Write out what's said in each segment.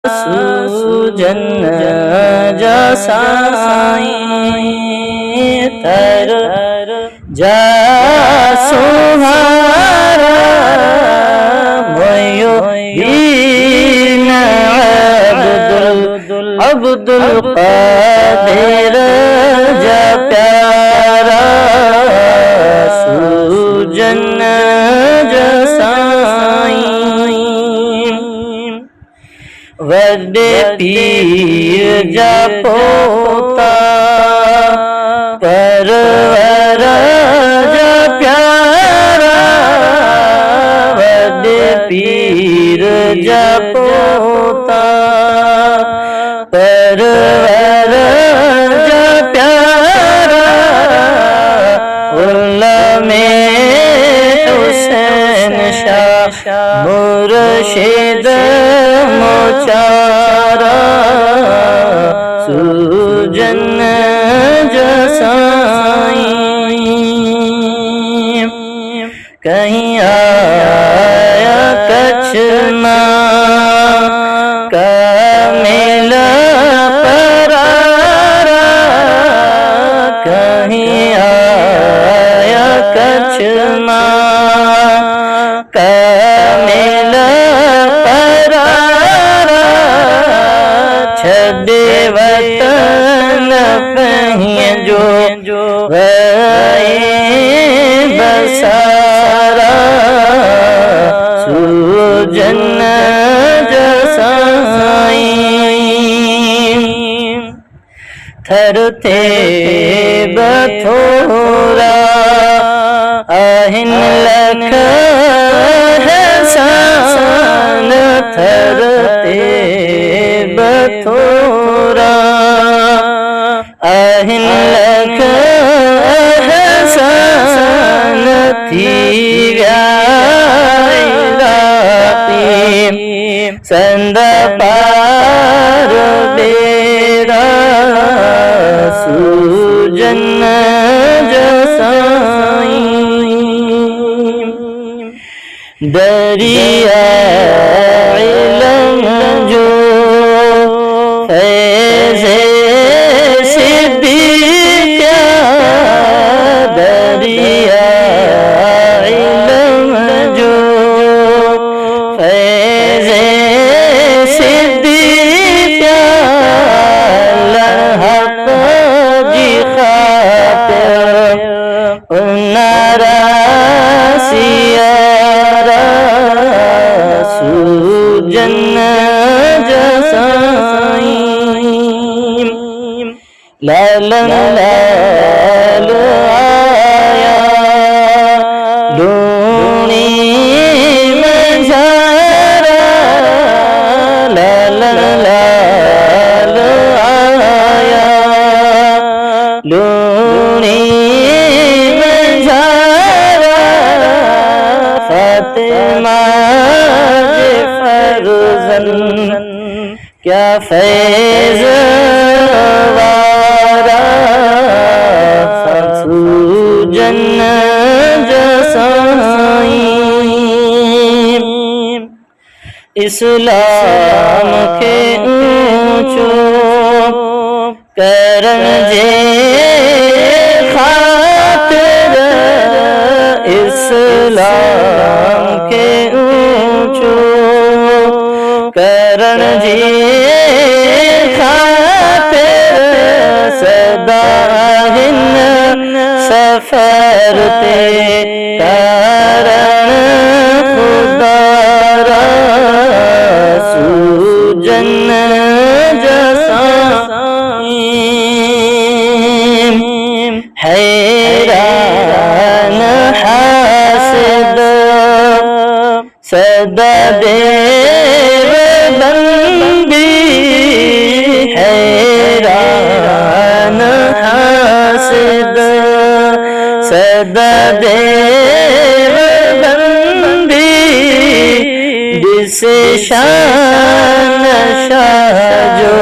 सूजन जसाई तर जा सुहारा मोयो अब्दुल कादिर जा प्यारा सूजन जसाई वड्डे पीर जा पोता परवर जा प्यारा वड्डे पीर जा पोता परवर जा प्यारा उल्लमे हुसैन शाह मुर्शिद मोचारा सूजन जसाई कहीं आया कछना का मेला परारा कहीं आया कछना का मेला परारा छदे वतन पहीं जो गए बसारा सूजन जसाई थरते बथोरा आहिन लख हसान थरते बथोरा आहिन लख हसान थी संद पार बेरा सूजन जसाई दरिया इल्म जो फैज़े सिद्दीक़ दरिया इल्म जो फैज़े सिद्दीक़ लहक़ जी खातिर उन्नारा सियारा सूजन जसाई लालन लाल आया लूणी मझारा लालन लाल आया लूणी मझारा फातिमा जे फर्जन क्या फैज़ वारा सूजन जसाई इस्लाम के ऊंचो करन जे खातिर इस्लाम के ऊंचो करन जे खातिर सदा हिन सफर ते कारण खुदारा सूजन जसाई हैरान हासिद सदा देव बंदी हैरान हासिद सदा देव बंदी जिसे शान शाह जो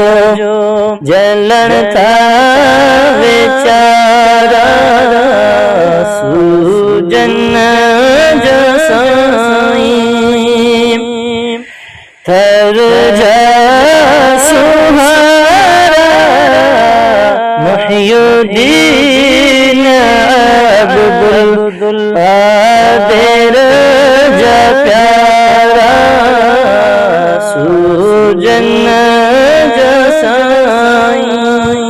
जलन था बेचारा सूजन जसाई थर जा मुहियुद्दीन अब्दुल कादिर जा प्यारा सूजन जा साईं।